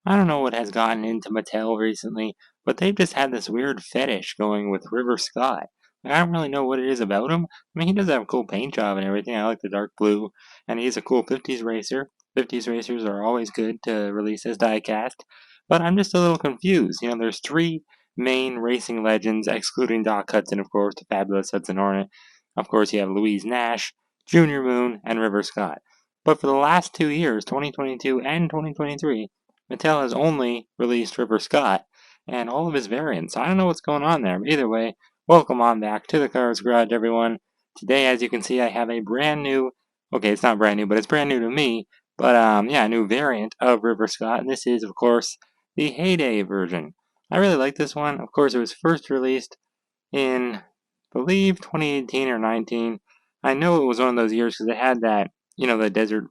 I don't know what has gotten into Mattel recently, but they've just had this weird fetish going with River Scott. Like, I don't really know what it is about him. I mean, he does have a cool paint job and everything. I like the dark blue, and he's a cool 50s racer. 50s racers are always good to release as diecast, but I'm just a little confused. There's three main racing legends, excluding Doc Hudson, of course, the fabulous Hudson Hornet. Of course, you have Louise Nash, Junior Moon, and River Scott. But for the last 2 years, 2022 and 2023, Mattel has only released River Scott and all of his variants. I don't know what's going on there, but either way, welcome on back to the Cars Garage, everyone. Today, as you can see, I have a brand new, okay, it's not brand new, but it's brand new to me, but yeah, a new variant of River Scott, and this is, of course, the Heyday version. I really like this one. Of course, it was first released in, I believe, 2018 or 19. I know it was one of those years because it had that, the desert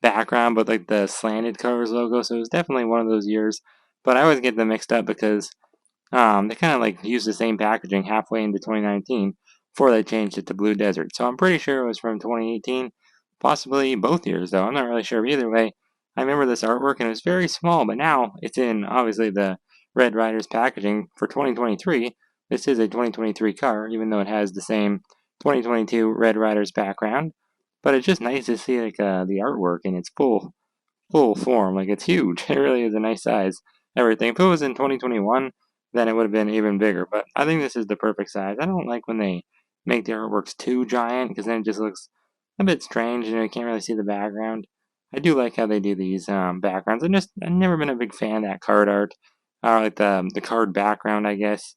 background, but like the slanted covers logo. So it was definitely one of those years. But I always get them mixed up because they kind of like used the same packaging halfway into 2019 before they changed it to Blue Desert. So I'm pretty sure it was from 2018, possibly both years though. I'm not really sure. But either way, I remember this artwork and it was very small, but now it's in obviously the Red Riders packaging for 2023. This is a 2023 car, even though it has the same 2022 Red Riders background. But it's just nice to see like the artwork in its full form. Like it's huge. It really is a nice size. Everything. If it was in 2021, then it would have been even bigger. But I think this is the perfect size. I don't like when they make the artworks too giant because then it just looks a bit strange. You can't really see the background. I do like how they do these backgrounds. I've never been a big fan of that card art, like the card background, I guess,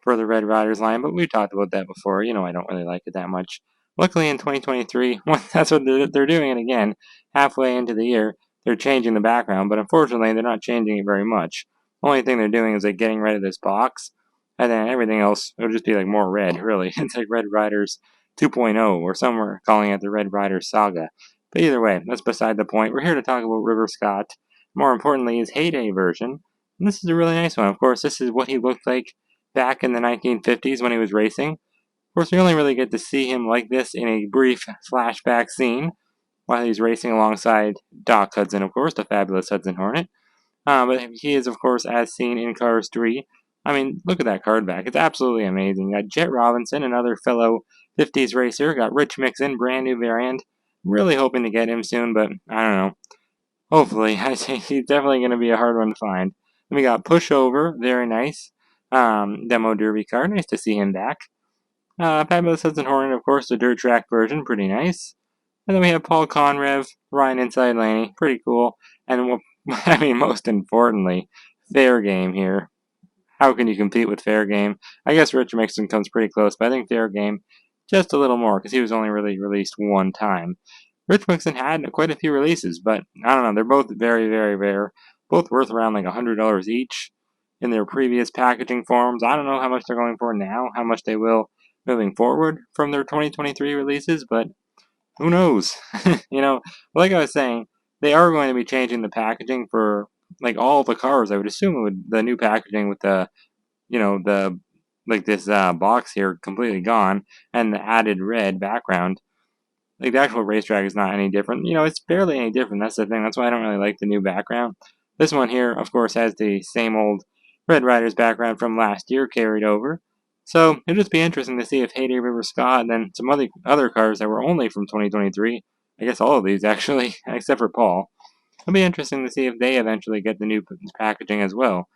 for the Red Riders line. But we talked about that before. I don't really like it that much. Luckily, in 2023, that's what they're doing it again. Halfway into the year, they're changing the background, but unfortunately, they're not changing it very much. Only thing they're doing is like getting rid of this box, and then everything else it'll just be like more red. Really, it's like Red Riders 2.0, or some are calling it the Red Riders Saga. But either way, that's beside the point. We're here to talk about River Scott. More importantly, his Heyday version. And this is a really nice one. Of course, this is what he looked like back in the 1950s when he was racing. Of course, we only really get to see him like this in a brief flashback scene while he's racing alongside Doc Hudson, of course, the fabulous Hudson Hornet. But he is, of course, as seen in Cars 3. I mean, look at that card back. It's absolutely amazing. Got Jet Robinson, another fellow 50s racer. Got Rich Mixon, brand new variant. Really hoping to get him soon, but I don't know. Hopefully. I think he's definitely going to be a hard one to find. Then we got Pushover, very nice. Demo Derby car. Nice to see him back. Fabulous Hudson Hornet, of course, the dirt track version, pretty nice. And then we have Paul Conrev, Ryan Inside Laney, pretty cool. And I mean, most importantly, Fair Game here. How can you compete with Fair Game? I guess Rich Mixon comes pretty close, but I think Fair Game just a little more because he was only really released one time. Rich Mixon had quite a few releases, but I don't know. They're both very, very rare. Both worth around like $100 each in their previous packaging forms. I don't know how much they're going for now, how much they will moving forward from their 2023 releases, but who knows? Like I was saying, they are going to be changing the packaging for like all the cars. I would assume it would the new packaging with the like this box here completely gone and the added red background. Like the actual racetrack is not any different. It's barely any different. That's the thing. That's why I don't really like the new background. This one here, of course, has the same old Red Riders background from last year carried over. So it'll just be interesting to see if Heyday River Scott and then some other cars that were only from 2023, I guess all of these actually, except for Paul, it'll be interesting to see if they eventually get the new packaging as well.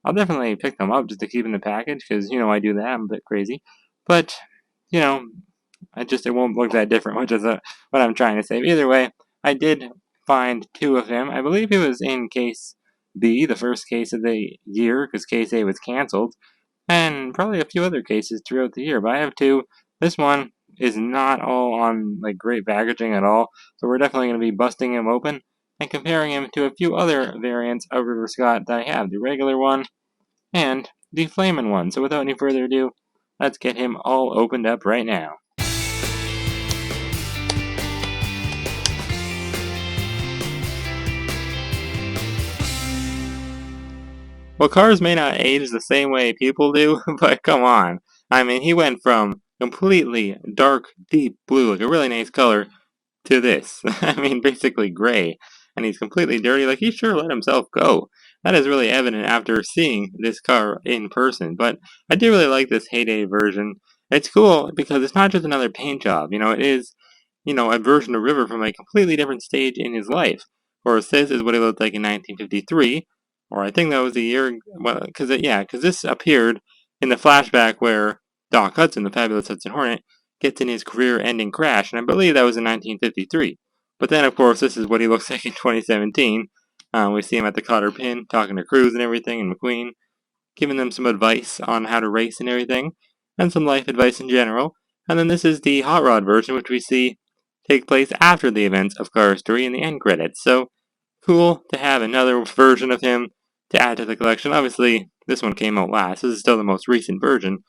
I'll definitely pick them up just to keep in the package because, I do that. I'm a bit crazy. But, you know, it won't look that different, which is what I'm trying to say. Either way, I did find two of him. I believe he was in case B, the first case of the year, because case A was canceled, and probably a few other cases throughout the year. But I have two. This one is not all on like great packaging at all, so we're definitely going to be busting him open and comparing him to a few other variants of River Scott that I have, the regular one and the flamin' one. So without any further ado, let's get him all opened up right now. Well, cars may not age the same way people do, but come on. I mean, he went from completely dark, deep blue, like a really nice color, to this. I mean, basically gray. And he's completely dirty. Like, he sure let himself go. that is really evident after seeing this car in person. But I do really like this Heyday version. It's cool because it's not just another paint job. It is, a version of River from a completely different stage in his life. Or this is what he looked like in 1953, or I think that was the year. Well, because this appeared in the flashback where Doc Hudson, the fabulous Hudson Hornet, gets in his career-ending crash, and I believe that was in 1953. But then, of course, this is what he looks like in 2017. We see him at the Cotter Pin talking to Cruz and everything, and McQueen, giving them some advice on how to race and everything, and some life advice in general. And then this is the Hot Rod version, which we see take place after the events of Cars 3 in the end credits. So, cool to have another version of him to add to the collection. Obviously, this one came out last. This is still the most recent version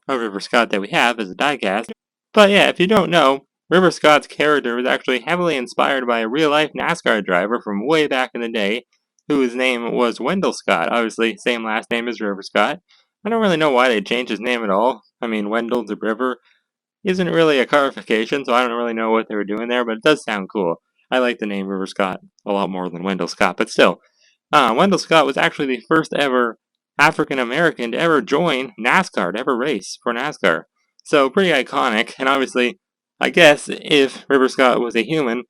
of River Scott that we have as a diecast. But yeah, if you don't know, River Scott's character was actually heavily inspired by a real-life NASCAR driver from way back in the day, whose name was Wendell Scott. Obviously, same last name as River Scott. I don't really know why they changed his name at all. I mean, Wendell to River isn't really a carification, so I don't really know what they were doing there, but it does sound cool. I like the name River Scott a lot more than Wendell Scott, but still. Wendell Scott was actually the first ever African American to ever join NASCAR, to ever race for NASCAR. So pretty iconic, and obviously, I guess if River Scott was a human,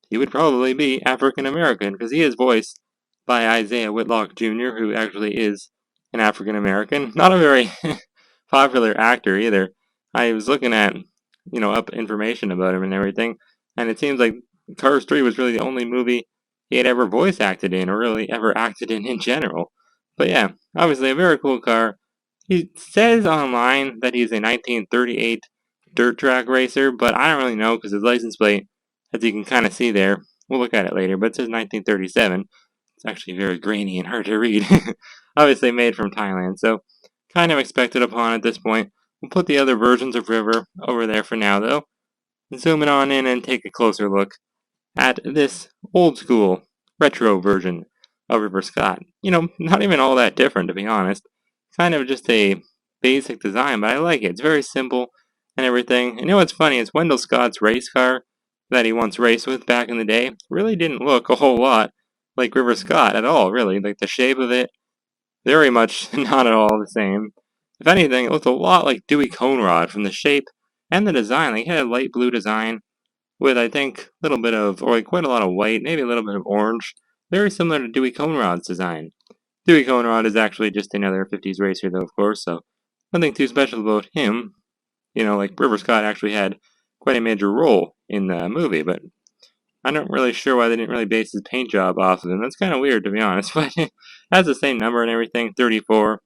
he would probably be African American, because he is voiced by Isaiah Whitlock Jr., who actually is an African American. Not a very popular actor either. I was looking at, up information about him and everything, and it seems like Cars 3 was really the only movie he had ever voice acted in, or really ever acted in general. But yeah, obviously a very cool car. He says online that he's a 1938 dirt track racer, but I don't really know because his license plate, as you can kind of see there, we'll look at it later, but it says 1937. It's actually very grainy and hard to read. Obviously made from Thailand, so kind of expected upon at this point. We'll put the other versions of River over there for now, though. Zoom it on in and take a closer look at this old school retro version of River Scott. Not even all that different, to be honest. Kind of just a basic design, but I like it. It's very simple and everything. And what's funny is Wendell Scott's race car that he once raced with back in the day really didn't look a whole lot like River Scott at all, really. Like the shape of it, very much not at all the same. If anything, it looked a lot like Dewey Conrad from the shape and the design. Like, he had a light blue design with, I think, a little bit of, or like quite a lot of white, maybe a little bit of orange. Very similar to Dewey Conrad's design. Dewey Conrad is actually just another 50s racer, though, of course, so nothing too special about him. Like River Scott actually had quite a major role in the movie, but I'm not really sure why they didn't really base his paint job off of him. That's kind of weird, to be honest, but it has the same number and everything, 34.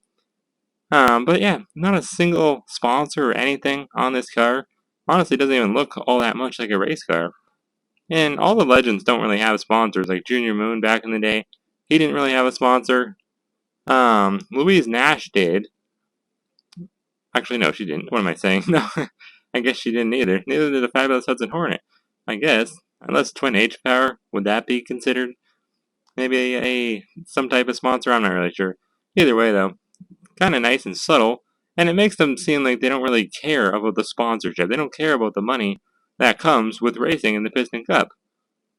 But yeah, not a single sponsor or anything on this car. Honestly, doesn't even look all that much like a race car. And all the legends don't really have sponsors, like Junior Moon back in the day. He didn't really have a sponsor. Louise Nash did. Actually, no, she didn't. What am I saying? No, I guess she didn't either. Neither did the fabulous Hudson Hornet. I guess. Unless Twin H Power, would that be considered maybe some type of sponsor? I'm not really sure. Either way, though, kind of nice and subtle, and it makes them seem like they don't really care about the sponsorship. They don't care about the money that comes with racing in the Piston Cup.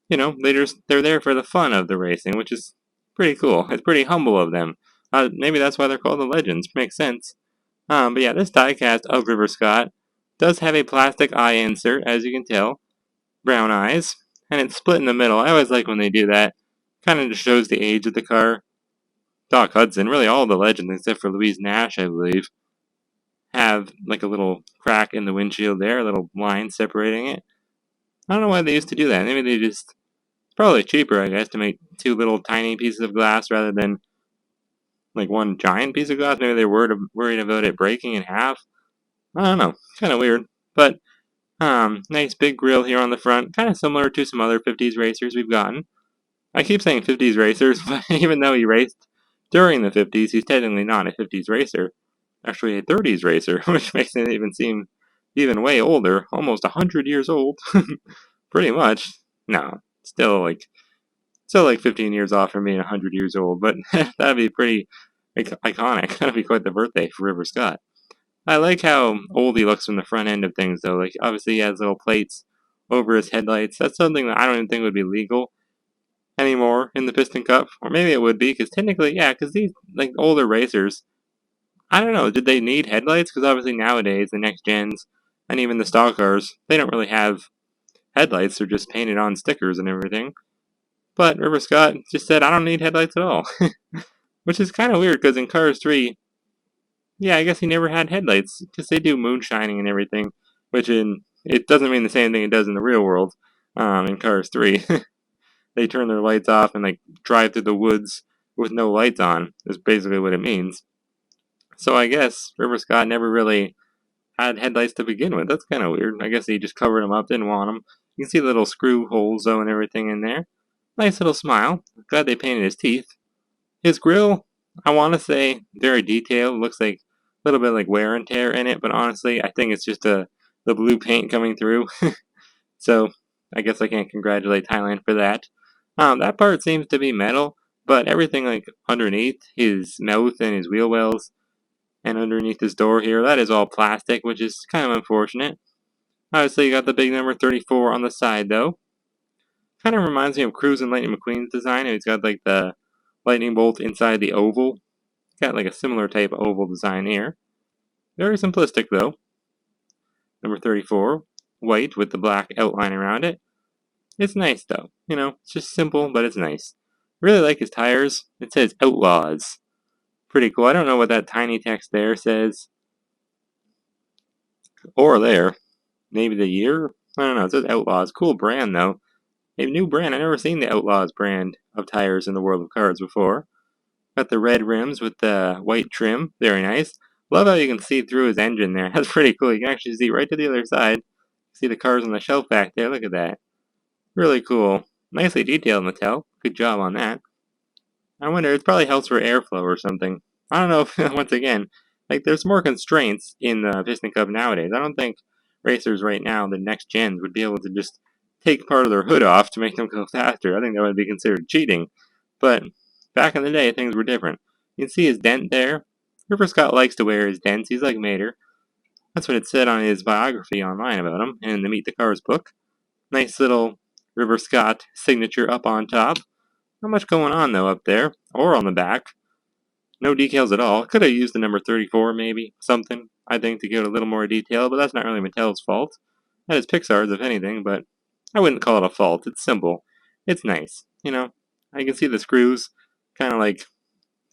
They're there for the fun of the racing, which is pretty cool. It's pretty humble of them. Maybe that's why they're called the Legends. Makes sense. But yeah, this diecast of River Scott does have a plastic eye insert, as you can tell, brown eyes, and it's split in the middle. I always like when they do that. Kind of just shows the age of the car. Doc Hudson, really all the legends except for Louise Nash, I believe, have like a little crack in the windshield there, a little line separating it. I don't know why they used to do that. Maybe they just, it's probably cheaper, I guess, to make two little tiny pieces of glass rather than like one giant piece of glass. Maybe they were worried about it breaking in half. I don't know. Kind of weird. But, nice big grille here on the front. Kind of similar to some other 50s racers we've gotten. I keep saying 50s racers, but even though he raced during the 50s, he's technically not a 50s racer. Actually, a 30s racer, which makes it even seem even way older. Almost 100 years old. Pretty much. No, still like 15 years off from being 100 years old, but that'd be pretty iconic. That'd be quite the birthday for River Scott. I like how old he looks from the front end of things, though. Like, obviously, he has little plates over his headlights. That's something that I don't even think would be legal anymore in the Piston Cup, or maybe it would be, because technically, yeah, because these like older racers, I don't know, did they need headlights? Because obviously nowadays the next gens and even the stock cars, they don't really have headlights; they're just painted on stickers and everything. But River Scott just said, "I don't need headlights at all," which is kind of weird because in Cars 3, yeah, I guess he never had headlights because they do moonshining and everything, which in it doesn't mean the same thing it does in the real world. In Cars 3, they turn their lights off and like drive through the woods with no lights on. Is basically what it means. So I guess River Scott never really had headlights to begin with. That's kind of weird. I guess he just covered them up, didn't want them. You can see the little screw holes though and everything in there. Nice little smile. Glad they painted his teeth. His grill, I want to say, very detailed. Looks like a little bit like wear and tear in it, but honestly, I think it's just the blue paint coming through. So I guess I can't congratulate Thailand for that. That part seems to be metal, but everything like underneath his mouth and his wheel wells and underneath his door here, that is all plastic, which is kind of unfortunate. Obviously, you got the big number 34 on the side, though. Kind of reminds me of Cruz and Lightning McQueen's design. He's got like the lightning bolt inside the oval. Got like a similar type of oval design here. Very simplistic, though. Number 34, white with the black outline around it. It's nice, though. You know, it's just simple, but it's nice. Really like his tires. It says Outlaws. Pretty cool. I don't know what that tiny text there says. Or there. Maybe the year? I don't know. It says Outlaws. Cool brand, though. A new brand. I've never seen the Outlaws brand of tires in the world of cars before. Got the red rims with the white trim. Very nice. Love how you can see through his engine there. That's pretty cool. You can actually see right to the other side. See the cars on the shelf back there. Look at that. Really cool. Nicely detailed, Mattel. Good job on that. I wonder, it probably helps for airflow or something. I don't know if, once again, like, there's more constraints in the Piston Cup nowadays. I don't think racers right now, the next gens, would be able to just take part of their hood off to make them go faster. I think that would be considered cheating. But back in the day, things were different. You can see his dent there. River Scott likes to wear his dents. He's like Mater. That's what it said on his biography online about him in the Meet the Cars book. Nice little River Scott signature up on top. Not much going on, though, up there, or on the back. No decals at all. Could have used the number 34, maybe. Something, I think, to give it a little more detail, but that's not really Mattel's fault. That is Pixar's, if anything, but I wouldn't call it a fault. It's simple. It's nice. You know, I can see the screws kind of like,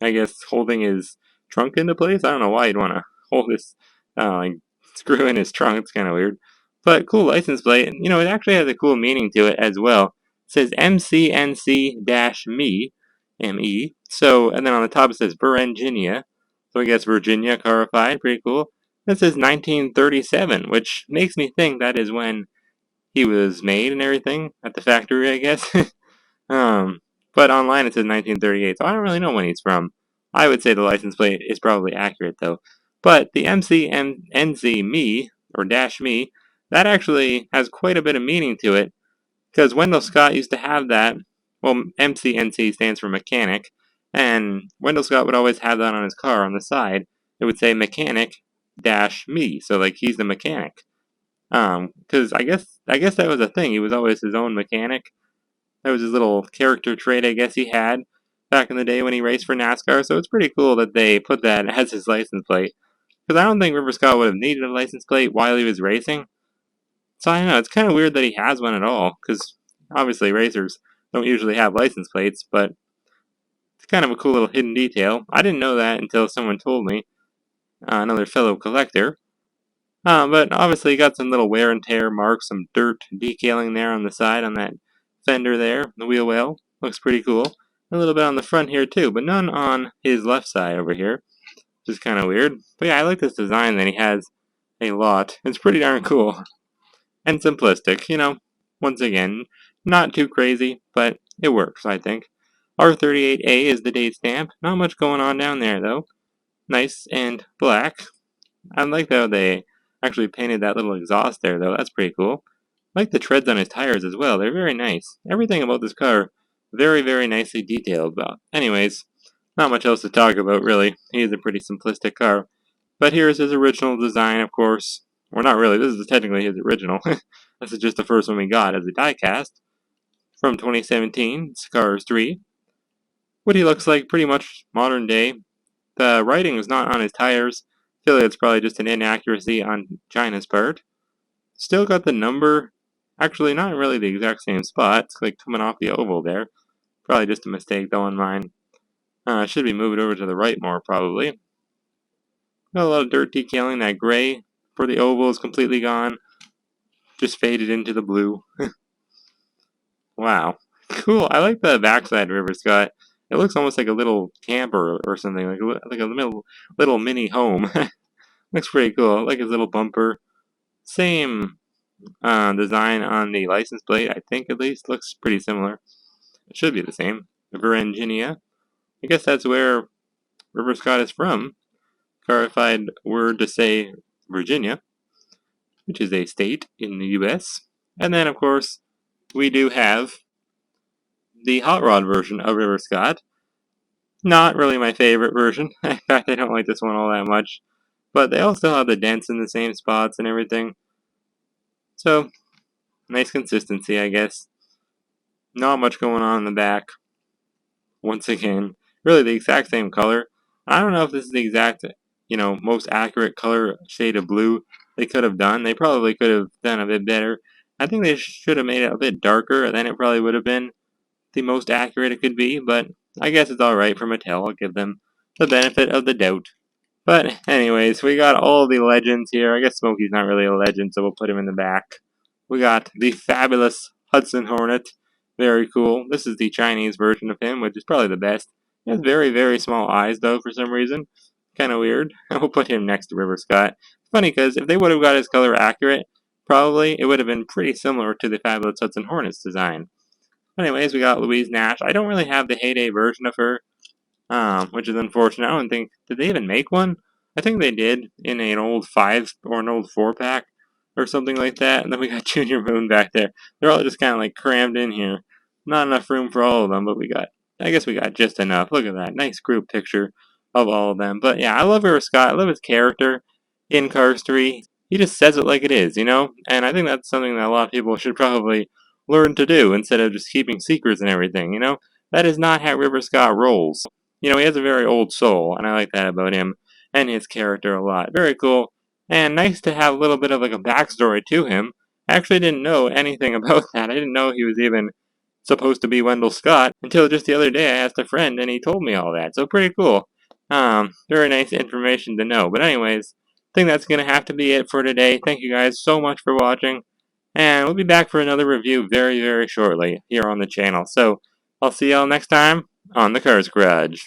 I guess, holding his trunk into place. I don't know why you'd want to hold this, like, screw in his trunk. It's kind of weird. But cool license plate. You know, it actually has a cool meaning to it as well. It says MCNC-ME, M-E. So, and then on the top it says Virginia. So I guess Virginia carified. Pretty cool. It says 1937, which makes me think that is when he was made and everything at the factory, I guess. um, but online it says 1938, so I don't really know when he's from. I would say the license plate is probably accurate though. But the MCNC me or dash me, that actually has quite a bit of meaning to it because Wendell Scott used to have that. Well, MCNC stands for mechanic, and Wendell Scott would always have that on his car on the side. It would say mechanic dash me, so like he's the mechanic. Because I guess that was a thing. He was always his own mechanic. That was his little character trait, I guess he had back in the day when he raced for NASCAR. So it's pretty cool that they put that as his license plate. Because I don't think River Scott would have needed a license plate while he was racing. So I don't know. It's kind of weird that he has one at all. Because obviously racers don't usually have license plates, but it's kind of a cool little hidden detail. I didn't know that until someone told me. Another fellow collector. But obviously you got some little wear and tear marks, some dirt decaling there on the side on that fender there, the wheel well. Looks pretty cool. A little bit on the front here too, but none on his left side over here, which is kind of weird. But yeah, I like this design that he has a lot. It's pretty darn cool. And simplistic, you know. Once again, not too crazy, but it works, I think. R38A is the date stamp. Not much going on down there, though. Nice and black. I like how they actually painted that little exhaust there, though. That's pretty cool. I like the treads on his tires as well. They're very nice. Everything about this car, very, very nicely detailed. But anyways, not much else to talk about, really. He is a pretty simplistic car. But here's his original design, of course. Or not really. This is technically his original. This is just the first one we got as a diecast. from 2017, it's Cars 3. What he looks like, pretty much modern day. The writing is not on his tires. I feel like it's probably just an inaccuracy on China's part. Still got the number, actually not really the exact same spot. It's like coming off the oval there. Probably just a mistake though on mine. Should be moved over to the right more probably. Got a lot of dirt detailing. That gray for the oval is completely gone. Just faded into the blue. Wow. Cool. I like the backside River Scott. It looks almost like a little camper or something, like a little mini home. Looks pretty cool. I like his little bumper. Same design on the license plate, I think at least. Looks pretty similar. It should be the same. Virginia. I guess that's where River Scott is from. Clarified word to say Virginia, which is a state in the U.S. And then, of course, we do have the hot rod version of River Scott. Not really my favorite version. In fact, I don't like this one all that much. But they all still have the dents in the same spots and everything. So, nice consistency, I guess. Not much going on in the back. Once again, really the exact same color. I don't know if this is the exact, most accurate color shade of blue they could have done. They probably could have done a bit better. I think they should have made it a bit darker, then it probably would have been the most accurate it could be, but I guess it's alright for Mattel. I'll give them the benefit of the doubt. But anyways, we got all the legends here. I guess Smokey's not really a legend, so we'll put him in the back. We got the fabulous Hudson Hornet. Very cool. This is the Chinese version of him, which is probably the best. He has very, very small eyes, though, for some reason. Kind of weird. We'll put him next to River Scott. Funny, because if they would have got his color accurate, probably it would have been pretty similar to the fabulous Hudson Hornet's design. Anyways, we got Louise Nash. I don't really have the Heyday version of her, which is unfortunate. I don't think, did they even make one? I think they did in an old 5 or an old 4-pack or something like that. And then we got Junior Moon back there. They're all just kind of like crammed in here. Not enough room for all of them, but I guess we got just enough. Look at that. Nice group picture of all of them. But yeah, I love River Scott. I love his character in Cars 3. He just says it like it is, And I think that's something that a lot of people should probably learn to do instead of just keeping secrets and everything, That is not how River Scott rolls. He has a very old soul, and I like that about him and his character a lot. Very cool, and nice to have a little bit of like a backstory to him. I actually didn't know anything about that. I didn't know he was even supposed to be Wendell Scott until just the other day I asked a friend, and he told me all that. So pretty cool. Very nice information to know. But anyways, I think that's going to have to be it for today. Thank you guys so much for watching, and we'll be back for another review very, very shortly here on the channel. So I'll see y'all next time on the Cars Garage.